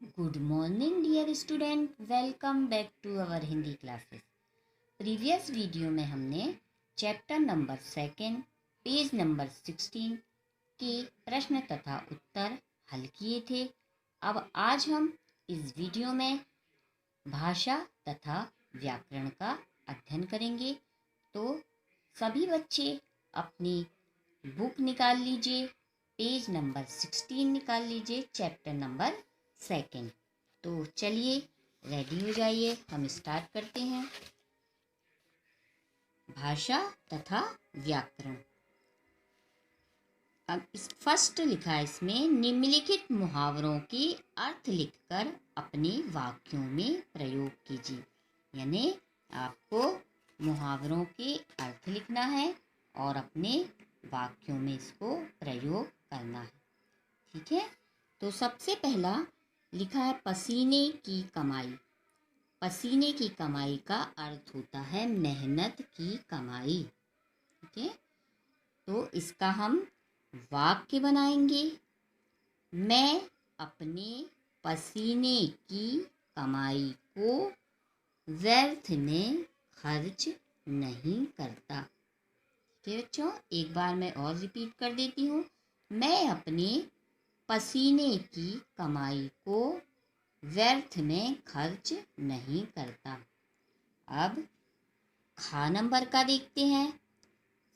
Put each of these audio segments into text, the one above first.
Good morning dear student, welcome back to our Hindi classes. Previous video में हमने chapter number 2 page number 16 के प्रश्न तथा उत्तर हल किए थे। अब आज हम इस वीडियो में भाषा तथा व्याकरण का अध्ययन करेंगे। तो सभी बच्चे अपनी बुक निकाल लीजिए, पेज नंबर 16 निकाल लीजिए, चैप्टर नंबर 2। तो चलिए रेडी हो जाइए, हम स्टार्ट करते हैं। भाषा तथा व्याकरण। अब इस फर्स्ट लिखा है, इसमें निम्नलिखित मुहावरों के अर्थ लिखकर अपने वाक्यों में प्रयोग कीजिए। यानी आपको मुहावरों के अर्थ लिखना है और अपने वाक्यों में इसको प्रयोग करना है। ठीक है, तो सबसे पहला लिखा है पसीने की कमाई। पसीने की कमाई का अर्थ होता है मेहनत की कमाई। ठीक है, तो इसका हम वाक्य बनाएंगे। मैं अपने पसीने की कमाई को व्यर्थ में खर्च नहीं करता। ठीक है बच्चों, एक बार मैं और रिपीट कर देती हूँ। मैं अपने पसीने की कमाई को व्यर्थ में खर्च नहीं करता। अब खा नंबर का देखते हैं।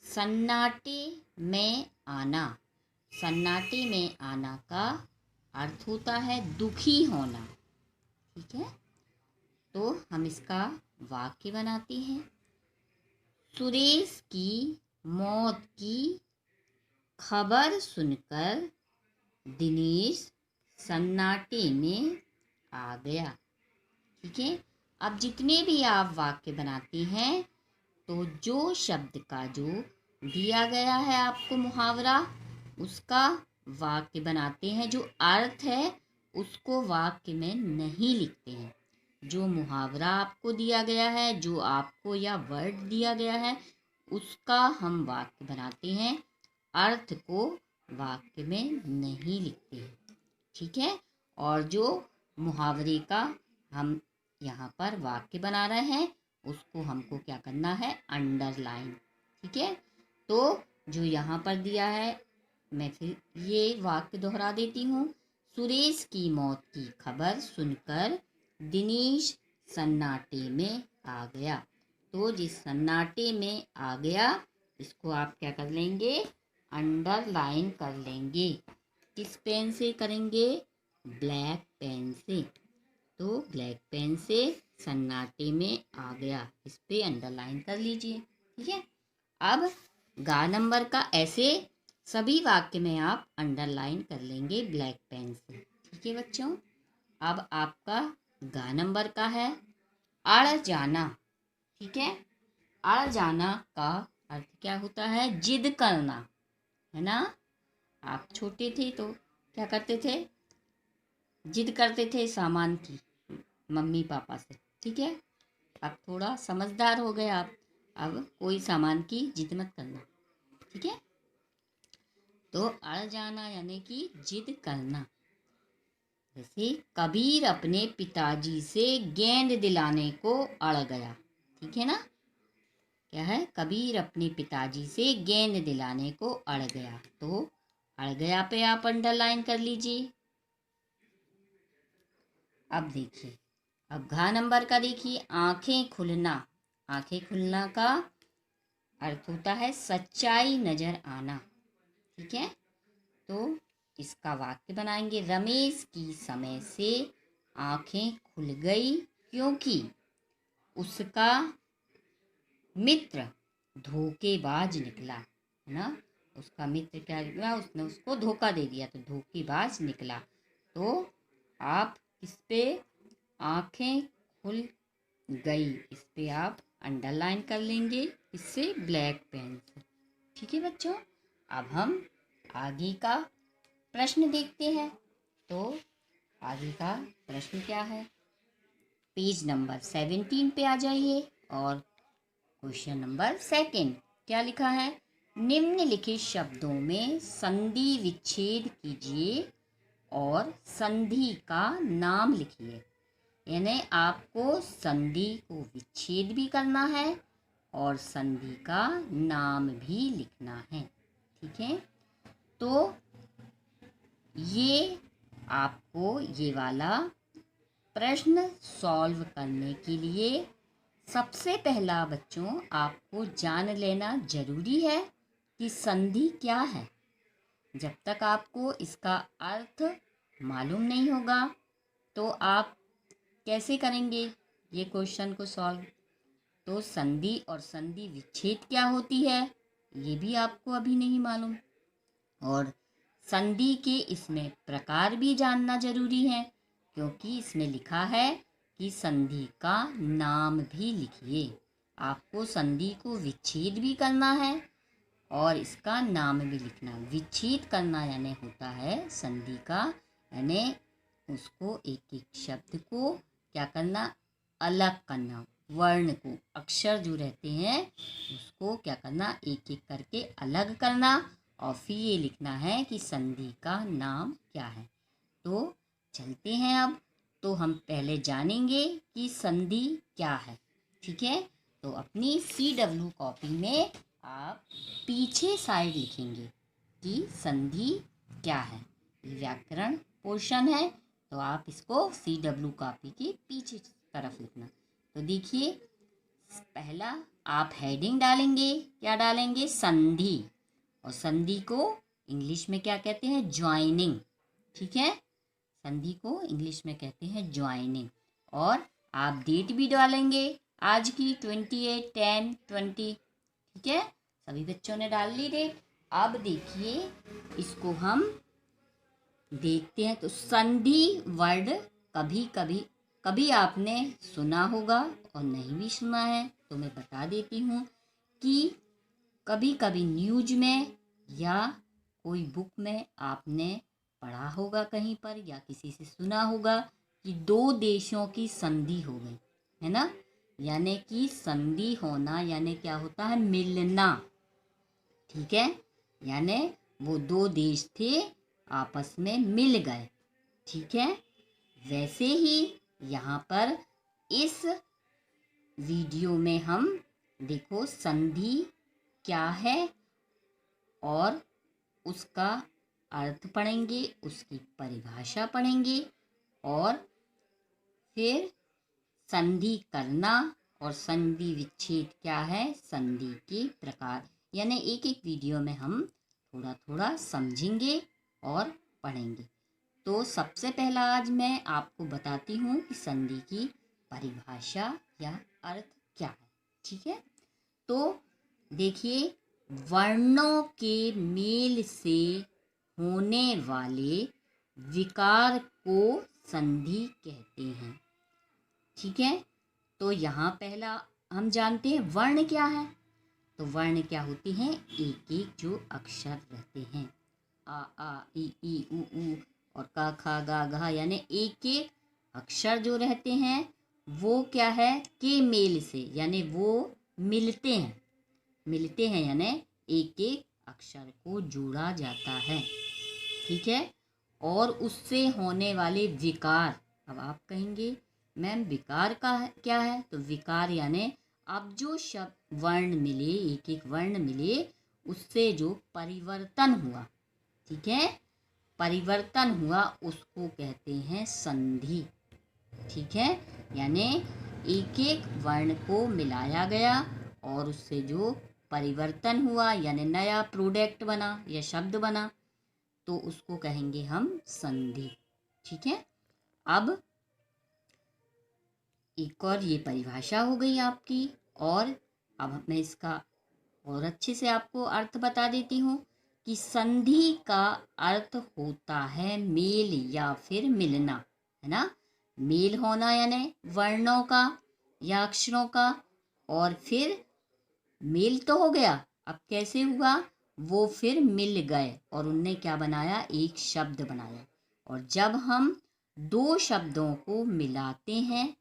सन्नाटे में आना। सन्नाटे में आना का अर्थ होता है दुखी होना। ठीक है, तो हम इसका वाक्य बनाते हैं। सुरेश की मौत की खबर सुनकर दिनेश सन्नाटे में आ गया। ठीक है, अब जितने भी आप वाक्य बनाते हैं, तो जो शब्द का जो दिया गया है आपको मुहावरा, उसका वाक्य बनाते हैं। जो अर्थ है उसको वाक्य में नहीं लिखते हैं। जो मुहावरा आपको दिया गया है, जो आपको या वर्ड दिया गया है, उसका हम वाक्य बनाते हैं, अर्थ को वाक्य में नहीं लिखते हैं। ठीक है, और जो मुहावरे का हम यहाँ पर वाक्य बना रहे हैं, उसको हमको क्या करना है, अंडरलाइन। ठीक है, तो जो यहाँ पर दिया है, मैं फिर ये वाक्य दोहरा देती हूँ। सुरेश की मौत की खबर सुनकर दिनेश सन्नाटे में आ गया। तो जिस सन्नाटे में आ गया, इसको आप क्या कर लेंगे, अंडरलाइन कर लेंगे। किस पेन से करेंगे, ब्लैक पेन से। तो ब्लैक पेन से सन्नाटे में आ गया, इस पे अंडरलाइन कर लीजिए। ठीक है, अब गा नंबर का ऐसे सभी वाक्य में आप अंडरलाइन कर लेंगे ब्लैक पेन से। ठीक है बच्चों, अब आपका गा नंबर का है अड़ जाना। ठीक है, अड़ जाना का अर्थ क्या होता है, जिद करना, है ना। आप छोटे थे तो क्या करते थे, जिद करते थे सामान की मम्मी पापा से। ठीक है, अब थोड़ा समझदार हो गए आप, अब कोई सामान की जिद मत करना। ठीक है, तो अड़ जाना यानी कि जिद करना। जैसे कबीर अपने पिताजी से गेंद दिलाने को अड़ गया। ठीक है ना, क्या है, कबीर अपने पिताजी से गेंद दिलाने को अड़ गया। तो अड़ गया पे आप अंडरलाइन कर लीजिए। अब देखिए, अब घा नंबर का देखिए, आंखें खुलना। आंखें खुलना का अर्थ होता है सच्चाई नजर आना। ठीक है, तो इसका वाक्य बनाएंगे। रमेश की समय से आंखें खुल गई क्योंकि उसका मित्र धोखेबाज निकला। है ना, उसका मित्र क्या निकला, उसने उसको धोखा दे दिया, तो धोखेबाज निकला। तो आप इस पे आंखें खुल गई, इस पे आप अंडरलाइन कर लेंगे, इससे ब्लैक पेन से। ठीक है बच्चों, अब हम आगे का प्रश्न देखते हैं। तो आगे का प्रश्न क्या है, पेज नंबर 17 पे आ जाइए और क्वेश्चन नंबर 2 क्या लिखा है। निम्नलिखित शब्दों में संधि विच्छेद कीजिए और संधि का नाम लिखिए। यानी आपको संधि को विच्छेद भी करना है और संधि का नाम भी लिखना है। ठीक है, तो ये आपको ये वाला प्रश्न सॉल्व करने के लिए सबसे पहला बच्चों आपको जान लेना जरूरी है कि संधि क्या है। जब तक आपको इसका अर्थ मालूम नहीं होगा तो आप कैसे करेंगे ये क्वेश्चन को सॉल्व। तो संधि और संधि विच्छेद क्या होती है ये भी आपको अभी नहीं मालूम, और संधि के इसमें प्रकार भी जानना जरूरी है, क्योंकि इसमें लिखा है कि संधि का नाम भी लिखिए। आपको संधि को विच्छेद भी करना है और इसका नाम भी लिखना। विच्छेद करना यानी होता है संधि का, यानी उसको एक एक शब्द को क्या करना, अलग करना। वर्ण को, अक्षर जो रहते हैं उसको क्या करना, एक एक करके अलग करना और फिर ये लिखना है कि संधि का नाम क्या है। तो चलते हैं अब, तो हम पहले जानेंगे कि संधि क्या है। ठीक है, तो अपनी CW कॉपी में आप पीछे साइड लिखेंगे कि संधि क्या है। व्याकरण पोर्शन है तो आप इसको CW कॉपी के पीछे तरफ लिखना। तो देखिए, पहला आप हेडिंग डालेंगे, क्या डालेंगे, संधि, और संधि को इंग्लिश में क्या कहते हैं, ज्वाइनिंग। ठीक है, संधि को इंग्लिश में कहते हैं ज्वाइनिंग। और आप डेट भी डालेंगे, आज की 28/10/20। ठीक है, सभी बच्चों ने डाल ली डेट। अब देखिए इसको हम देखते हैं। तो संधि वर्ड कभी आपने सुना होगा और नहीं भी सुना है तो मैं बता देती हूँ कि कभी कभी न्यूज में या कोई बुक में आपने पढ़ा होगा कहीं पर या किसी से सुना होगा कि दो देशों की संधि हो गई है ना। यानी कि संधि होना यानी क्या होता है, मिलना। ठीक है, यानी वो दो देश थे आपस में मिल गए। ठीक है, वैसे ही यहाँ पर इस वीडियो में हम देखो संधि क्या है और उसका अर्थ पढ़ेंगे, उसकी परिभाषा पढ़ेंगे और फिर संधि करना और संधि विच्छेद क्या है, संधि के प्रकार, यानी एक एक वीडियो में हम थोड़ा थोड़ा समझेंगे और पढ़ेंगे। तो सबसे पहला आज मैं आपको बताती हूँ कि संधि की परिभाषा या अर्थ क्या है। ठीक है, तो देखिए, वर्णों के मेल से होने वाले विकार को संधि कहते हैं। ठीक है, तो यहाँ पहला हम जानते हैं वर्ण क्या है। तो वर्ण क्या होते हैं, एक एक जो अक्षर रहते हैं, आ ई उ और का खा गा घा, यानी एक एक अक्षर जो रहते हैं वो क्या है, के मेल से, यानी वो मिलते हैं यानी एक एक अक्षर को जोड़ा जाता है। ठीक है, और उससे होने वाले विकार। अब आप कहेंगे मैम विकार का है क्या है, तो विकार यानी अब जो शब्द वर्ण मिले, एक एक वर्ण मिले, उससे जो परिवर्तन हुआ, ठीक है, परिवर्तन हुआ, उसको कहते हैं संधि। ठीक है, यानी एक एक वर्ण को मिलाया गया और उससे जो परिवर्तन हुआ यानी नया प्रोडक्ट बना या शब्द बना, तो उसको कहेंगे हम संधि। ठीक है, अब एक और ये परिभाषा हो गई आपकी, और अब मैं इसका और अच्छे से आपको अर्थ बता देती हूँ कि संधि का अर्थ होता है मेल या फिर मिलना, है ना। मेल होना यानी वर्णों का या अक्षरों का, और फिर मेल तो हो गया, अब कैसे हुआ, वो फिर मिल गए और उनने क्या बनाया, एक शब्द बनाया। और जब हम दो शब्दों को मिलाते हैं,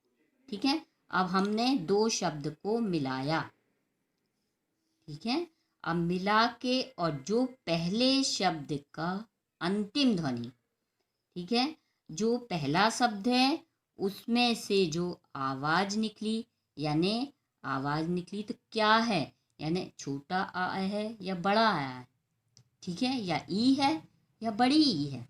ठीक है, अब हमने दो शब्द को मिलाया, ठीक है, अब मिला के और जो पहले शब्द का अंतिम ध्वनि ठीक है। जो पहला शब्द है उसमें से जो आवाज निकली, यानी आवाज निकली तो क्या है, यानी छोटा आ है या बड़ा आ है, ठीक है, या ई है या बड़ी ई है।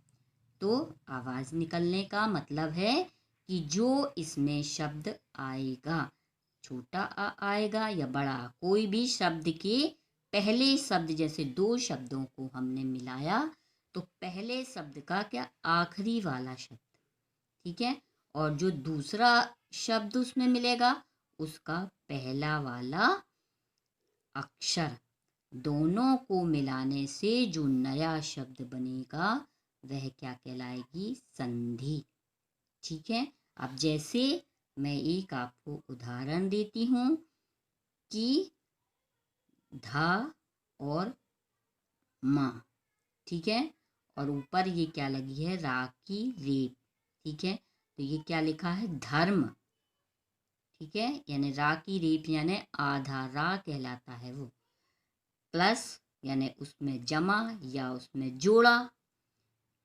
तो आवाज निकलने का मतलब है कि जो इसमें शब्द आएगा, छोटा आ आएगा या बड़ा, कोई भी शब्द के पहले शब्द, जैसे दो शब्दों को हमने मिलाया तो पहले शब्द का क्या, आखिरी वाला शब्द, ठीक है, और जो दूसरा शब्द उसमें मिलेगा उसका पहला वाला अक्षर, दोनों को मिलाने से जो नया शब्द बनेगा वह क्या कहलाएगी, संधि। ठीक है। अब जैसे मैं एक आपको उदाहरण देती हूँ कि धा और माँ, ठीक है, और ऊपर ये क्या लगी है, रा की रेप, ठीक है, तो ये क्या लिखा है, धर्म, ठीक है, यानी रा की रेप यानी आधा रा कहलाता है वो, प्लस यानी उसमें जमा या उसमें जोड़ा,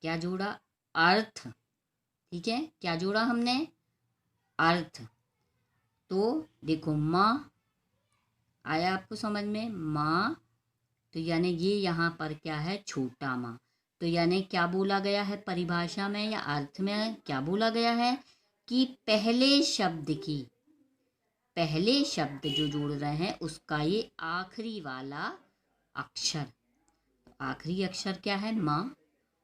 क्या जोड़ा, अर्थ, ठीक है, क्या जोड़ा हमने, अर्थ। तो देखो माँ आया आपको समझ में, माँ, तो यानी ये यहाँ पर क्या है, छोटा माँ, तो यानी क्या बोला गया है परिभाषा में या अर्थ में, क्या बोला गया है कि पहले शब्द जो जोड़ रहे हैं उसका ये आखिरी वाला अक्षर, आखिरी अक्षर क्या है, माँ,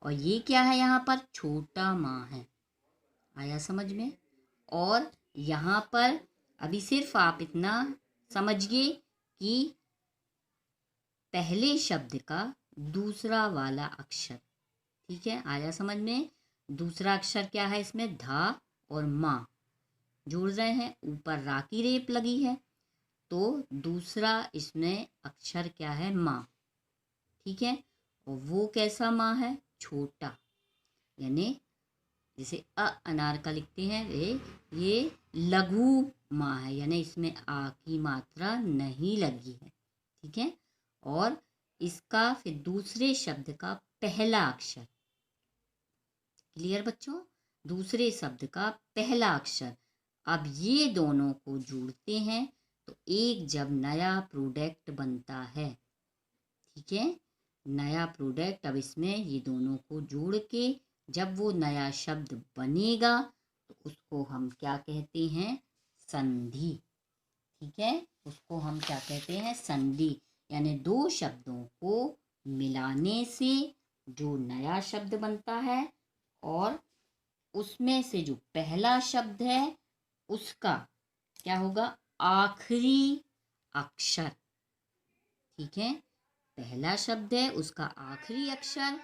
और ये क्या है यहाँ पर, छोटा माँ है। आया समझ में। और यहाँ पर अभी सिर्फ आप इतना समझिए कि पहले शब्द का दूसरा वाला अक्षर, ठीक है, आया समझ में। दूसरा अक्षर क्या है इसमें, धा और माँ जोड़ रहे हैं, ऊपर रा की रेप लगी है, तो दूसरा इसमें अक्षर क्या है, माँ, ठीक है, और वो कैसा माँ है, छोटा, यानी जैसे अनार का लिखते हैं वे, ये लघु माँ है, यानी इसमें आ की मात्रा नहीं लगी है, ठीक है, और इसका फिर दूसरे शब्द का पहला अक्षर, क्लियर बच्चों, दूसरे शब्द का पहला अक्षर, अब ये दोनों को जोड़ते हैं तो एक जब नया प्रोडक्ट बनता है, ठीक है, नया प्रोडक्ट, अब इसमें ये दोनों को जोड़ के जब वो नया शब्द बनेगा तो उसको हम क्या कहते हैं, संधि, ठीक है, उसको हम क्या कहते हैं, संधि, यानी दो शब्दों को मिलाने से जो नया शब्द बनता है और उसमें से जो पहला शब्द है उसका क्या होगा, आखिरी अक्षर, ठीक है, पहला शब्द है उसका आखिरी अक्षर,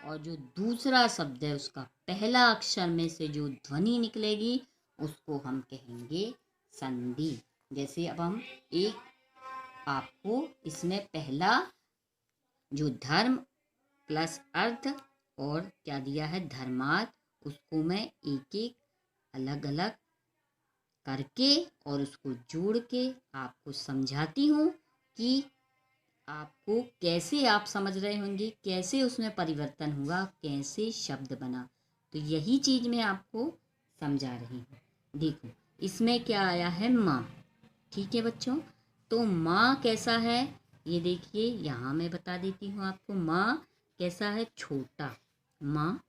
और जो दूसरा शब्द है उसका पहला अक्षर में से जो ध्वनि निकलेगी उसको हम कहेंगे संधि। जैसे अब हम एक आपको इसमें पहला जो धर्म प्लस अर्थ और क्या दिया है, धर्मार्थ, उसको मैं एक एक अलग अलग करके और उसको जोड़ के आपको समझाती हूँ कि आपको कैसे, आप समझ रहे होंगे कैसे उसमें परिवर्तन हुआ, कैसे शब्द बना, तो यही चीज मैं आपको समझा रही हूँ। देखो इसमें क्या आया है, माँ, ठीक है बच्चों, तो माँ कैसा है, ये देखिए यहाँ मैं बता देती हूँ आपको, माँ कैसा है, छोटा माँ,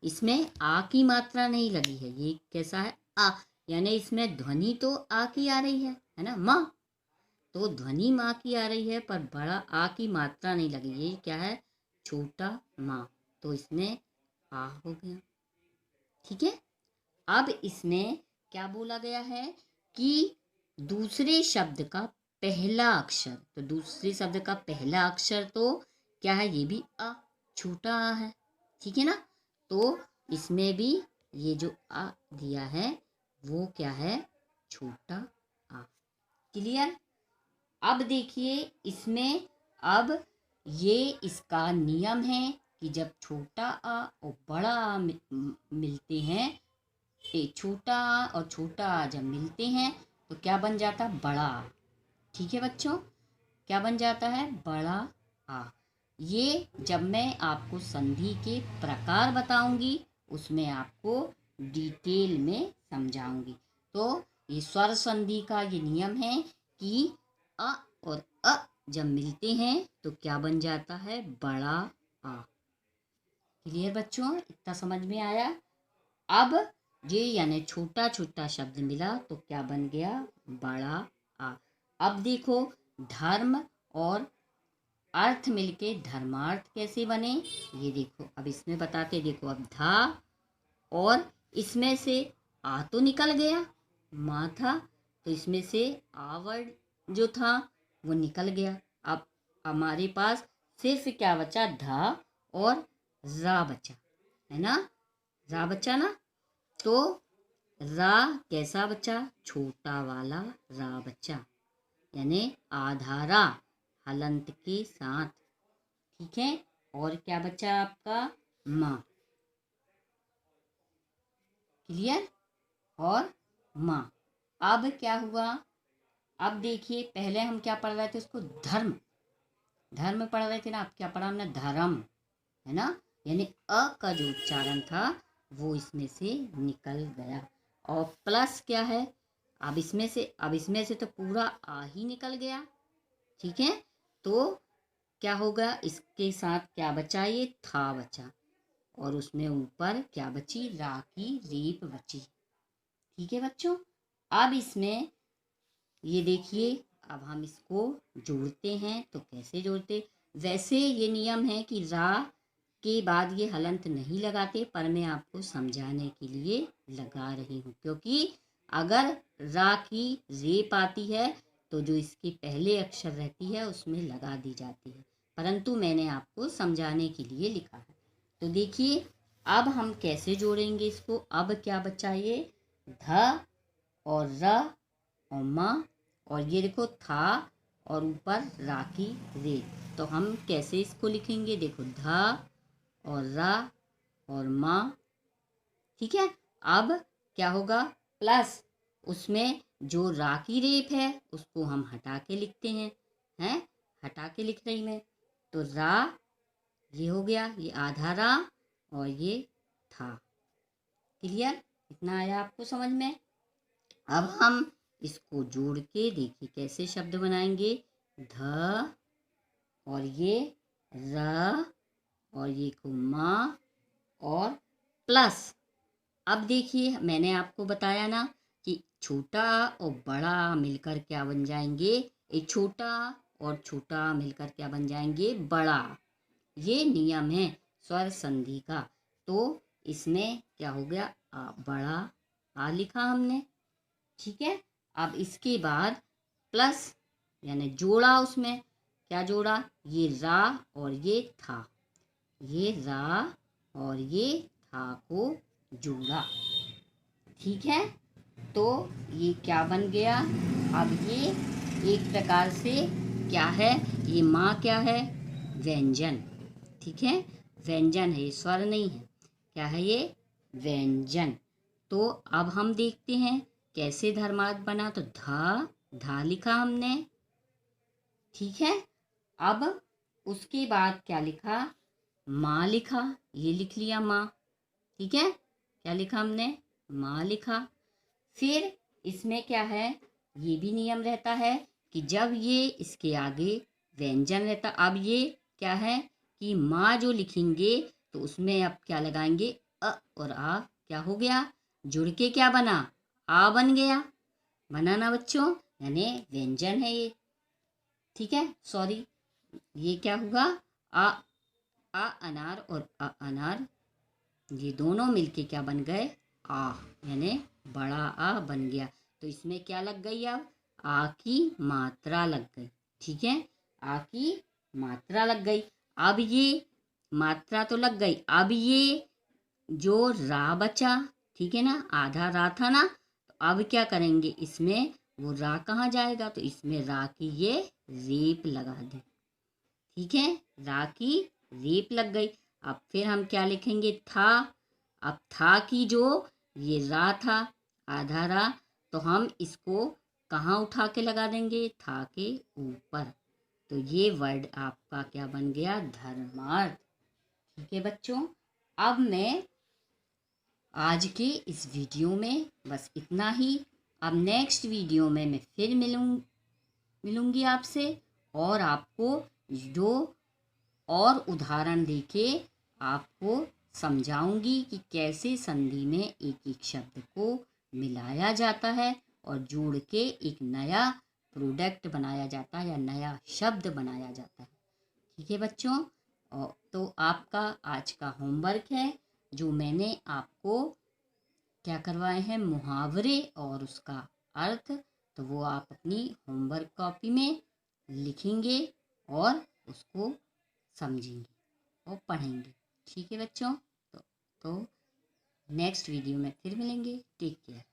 इसमें आ की मात्रा नहीं लगी है, ये कैसा है, आ, यानी इसमें ध्वनि तो आ की आ रही है ना, माँ, तो ध्वनि माँ की आ रही है पर बड़ा आ की मात्रा नहीं लगी, ये क्या है, छोटा माँ, तो इसमें आ हो गया, ठीक है। अब इसमें क्या बोला गया है कि दूसरे शब्द का पहला अक्षर, तो दूसरे शब्द का पहला अक्षर तो क्या है, ये भी आ, छोटा आ है, ठीक है ना, तो इसमें भी ये जो आ दिया है वो क्या है, छोटा आ, क्लियर। अब देखिए इसमें, अब ये इसका नियम है कि जब छोटा आ और बड़ा आ मिलते हैं, छोटा आ और छोटा आ जब मिलते हैं तो क्या बन जाता, बड़ा आ, ठीक है बच्चों, क्या बन जाता है, बड़ा आ। ये जब मैं आपको संधि के प्रकार बताऊंगी उसमें आपको डिटेल में समझाऊंगी। तो ये स्वर संधि का ये नियम है कि अ और अ जब मिलते हैं तो क्या बन जाता है, बड़ा आ। क्लियर बच्चों, इतना समझ में आया। अब ये यानी छोटा छोटा शब्द मिला तो क्या बन गया, बड़ा आ। अब देखो धर्म और अर्थ मिलके धर्मार्थ कैसे बने, ये देखो अब इसमें बताते। देखो अब धा और इसमें से आ तो निकल गया, माँ था तो इसमें से आवर्ण जो था वो निकल गया। अब हमारे पास सिर्फ क्या बचा, धा और रा बचा, है ना, रा बचा ना। तो रा कैसा बचा, छोटा वाला रा बचा, यानी आधारा हलंत के साथ। ठीक है, और क्या बचा आपका, माँ। क्लियर, और माँ। अब क्या हुआ, अब देखिए पहले हम क्या पढ़ रहे थे, उसको धर्म धर्म पढ़ रहे थे ना। अब क्या पढ़ा हमने, धर्म, है ना। यानी अ का जो उच्चारण था वो इसमें से निकल गया। और प्लस क्या है, अब इसमें से तो पूरा आ ही निकल गया। ठीक है, तो क्या होगा, इसके साथ क्या बचा, ये था बचा, और उसमें ऊपर क्या बची, रा की रेप बची। ठीक है बच्चों, अब इसमें ये देखिए, अब हम इसको जोड़ते हैं तो कैसे जोड़ते। वैसे ये नियम है कि रा के बाद ये हलंत नहीं लगाते, पर मैं आपको समझाने के लिए लगा रही हूँ, क्योंकि अगर रा की रेप आती है तो जो इसके पहले अक्षर रहती है उसमें लगा दी जाती है, परंतु मैंने आपको समझाने के लिए लिखा है। तो देखिए अब हम कैसे जोड़ेंगे इसको। अब क्या बचा, ये ध और र और माँ, और ये देखो था और ऊपर रा की रे। तो हम कैसे इसको लिखेंगे, देखो धा और रा और माँ। ठीक है, अब क्या होगा, प्लस उसमें जो रा की रेप है उसको हम हटा के लिखते हैं हटा के लिख रही मैं। तो रा ये हो गया, ये आधा रा और ये था। क्लियर, इतना आया आपको समझ में। अब हम इसको जोड़ के देखिए कैसे शब्द बनाएंगे, ध और ये र और ये कुमा और प्लस। अब देखिए मैंने आपको बताया ना कि छोटा और बड़ा मिलकर क्या बन जाएंगे, एक छोटा और छोटा मिलकर क्या बन जाएंगे, बड़ा। ये नियम है स्वर संधि का। तो इसमें क्या हो गया, बड़ा आ लिखा हमने। ठीक है, अब इसके बाद प्लस यानी जोड़ा, उसमें क्या जोड़ा, ये रा और ये था, ये रा और ये था को जोड़ा। ठीक है, तो ये क्या बन गया, अब ये एक प्रकार से क्या है, ये माँ क्या है, व्यंजन। ठीक है, व्यंजन है, ये स्वर नहीं है, क्या है ये, व्यंजन। तो अब हम देखते हैं कैसे धर्मार्थ बना। तो धा लिखा हमने। ठीक है, अब उसके बाद क्या लिखा, माँ लिखा, ये लिख लिया माँ। ठीक है, क्या लिखा हमने, माँ लिखा। फिर इसमें क्या है, ये भी नियम रहता है कि जब ये इसके आगे व्यंजन रहता, अब ये क्या है कि माँ जो लिखेंगे तो उसमें अब क्या लगाएंगे, अ और आ क्या हो गया, जुड़ के क्या बना, आ बन गया। बना ना बच्चों, यानी व्यंजन है ये। ठीक है, सॉरी, ये क्या हुआ, आ अनार और अ अनार, ये दोनों मिलके क्या बन गए, आ, यानी बड़ा आ बन गया। तो इसमें क्या लग गई, अब आ की मात्रा लग गई। ठीक है, आ की मात्रा लग गई। अब ये मात्रा तो लग गई, अब ये जो रा बचा, ठीक है ना, आधा रा था ना, तो अब क्या करेंगे, इसमें वो रा कहाँ जाएगा, तो इसमें रा की ये रेप लगा दें। ठीक है, रा की रेप लग गई। अब फिर हम क्या लिखेंगे, था। अब था की जो ये रा था, आधा रा, तो हम इसको कहाँ उठा के लगा देंगे, था के ऊपर। तो ये वर्ड आपका क्या बन गया, धर्मार्थ। ठीक है बच्चों, अब मैं आज के इस वीडियो में बस इतना ही। अब नेक्स्ट वीडियो में मैं फिर मिलूंगी आपसे और आपको जो और उदाहरण देके आपको समझाऊंगी कि कैसे संधि में एक एक शब्द को मिलाया जाता है और जोड़ के एक नया प्रोडक्ट बनाया जाता है या नया शब्द बनाया जाता है। ठीक है बच्चों, और तो आपका आज का होमवर्क है जो मैंने आपको क्या करवाए हैं, मुहावरे और उसका अर्थ, तो वो आप अपनी होमवर्क कॉपी में लिखेंगे और उसको समझेंगे और पढ़ेंगे। ठीक है बच्चों, तो नेक्स्ट वीडियो में फिर मिलेंगे। Take care.